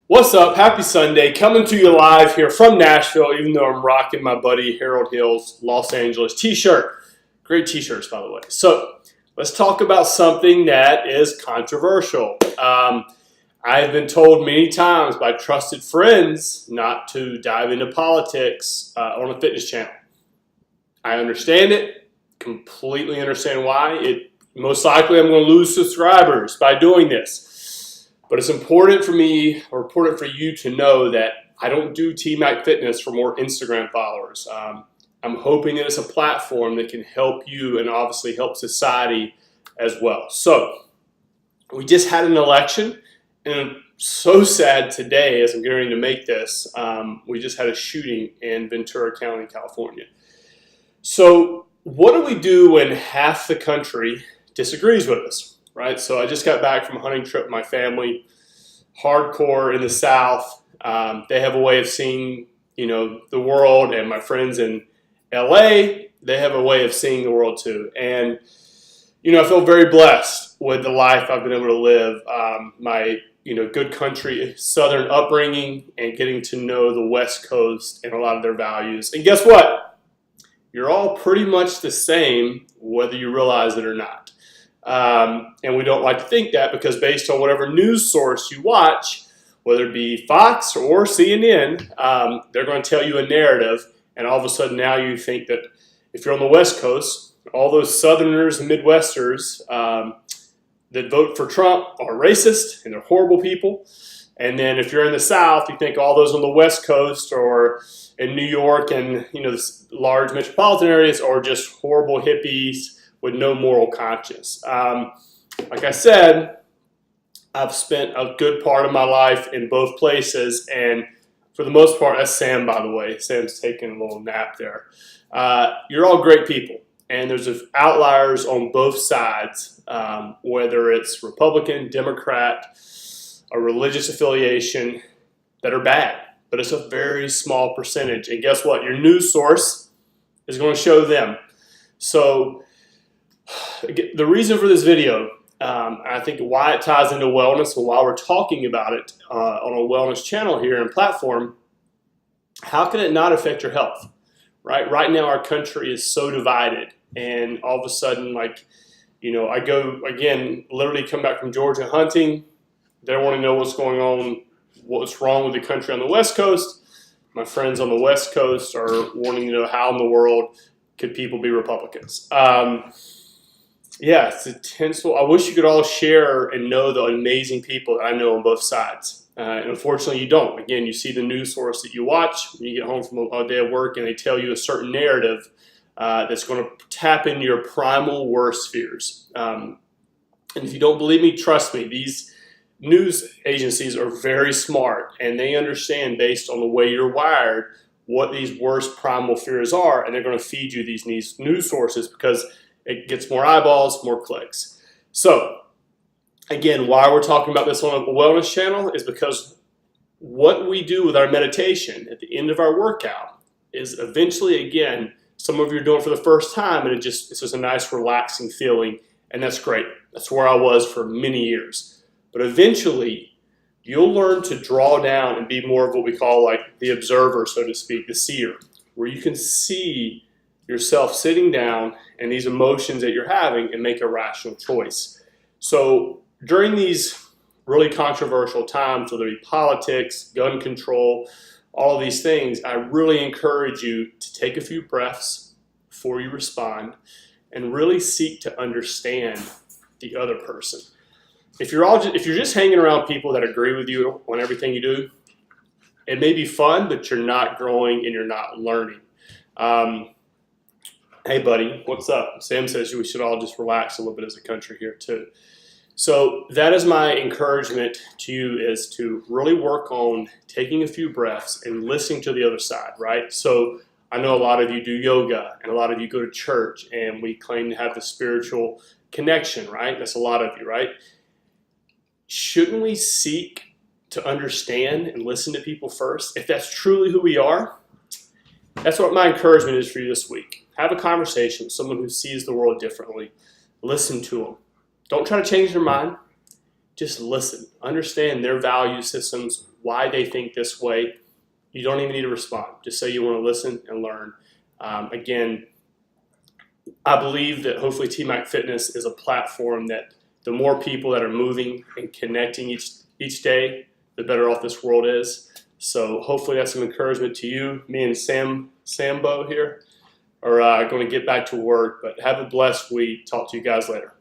What's up? Happy Sunday. Coming to you live here from Nashville, even though I'm rocking my buddy Harold Hill's Los Angeles t-shirt. Great t-shirts, by the way. So let's talk about something that is controversial. I've been told many times by trusted friends not to dive into politics on a fitness channel. I understand it, completely understand why. Most likely I'm going to lose subscribers by doing this. But it's important for me, or important for you to know that I don't do T-Mac Fitness for more Instagram followers. I'm hoping that it's a platform that can help you and obviously help society as well. So we just had an election, and I'm so sad today as I'm getting ready to make this. We just had a shooting in Ventura County, California. So what do we do when half the country disagrees with us? Right, so I just got back from a hunting trip with my family, hardcore in the South. They have a way of seeing, the world, and my friends in LA, they have a way of seeing the world too. And, I feel very blessed with the life I've been able to live. My, good country, Southern upbringing, and getting to know the West Coast and a lot of their values. And guess what? You're all pretty much the same, whether you realize it or not. And we don't like to think that because based on whatever news source you watch, whether it be Fox or CNN, they're going to tell you a narrative, and all of a sudden now you think that if you're on the West Coast, all those Southerners and Midwesters that vote for Trump are racist and they're horrible people. And then if you're in the South, you think all those on the West Coast or in New York and the large metropolitan areas are just horrible hippies with no moral conscience. Like I said, I've spent a good part of my life in both places, and for the most part, that's Sam, by the way. Sam's taking a little nap there. You're all great people, and there's outliers on both sides, whether it's Republican, Democrat, a religious affiliation, that are bad, but it's a very small percentage. And guess what? Your news source is going to show them. So the reason for this video, I think why it ties into wellness and why we're talking about it on a wellness channel here and platform, how can it not affect your health, right? Right now our country is so divided, and all of a sudden, I go, again, literally come back from Georgia hunting. They want to know what's going on, what's wrong with the country on the West Coast. My friends on the West Coast are wanting to know how in the world could people be Republicans. Yeah, it's intense. I wish you could all share and know the amazing people that I know on both sides. And unfortunately, you don't. Again, you see the news source that you watch when you get home from a day of work, and they tell you a certain narrative that's going to tap into your primal worst fears. And if you don't believe me, trust me, these news agencies are very smart, and they understand based on the way you're wired what these worst primal fears are, and they're going to feed you these news sources because it gets more eyeballs, more clicks. So, again, why we're talking about this on a wellness channel is because what we do with our meditation at the end of our workout is eventually, again, some of you are doing it for the first time, and it's just a nice relaxing feeling, and that's great. That's where I was for many years. But eventually, you'll learn to draw down and be more of what we call like the observer, so to speak, the seer, where you can see yourself sitting down and these emotions that you're having and make a rational choice. So during these really controversial times, whether it be politics, gun control, all of these things, I really encourage you to take a few breaths before you respond and really seek to understand the other person. If you're just hanging around people that agree with you on everything you do, it may be fun, but you're not growing and you're not learning. Hey buddy, what's up? Sam says we should all just relax a little bit as a country here too. So that is my encouragement to you, is to really work on taking a few breaths and listening to the other side, right? So I know a lot of you do yoga and a lot of you go to church and we claim to have the spiritual connection, right? That's a lot of you, right? Shouldn't we seek to understand and listen to people first? If that's truly who we are, that's what my encouragement is for you this week. Have a conversation with someone who sees the world differently. Listen to them. Don't try to change their mind. Just listen. Understand their value systems, why they think this way. You don't even need to respond. Just say you want to listen and learn. Again, I believe that hopefully TMAC Fitness is a platform that the more people that are moving and connecting each day, the better off this world is. So hopefully that's some encouragement to you. Me and Sambo here are going to get back to work, but have a blessed week. Talk to you guys later.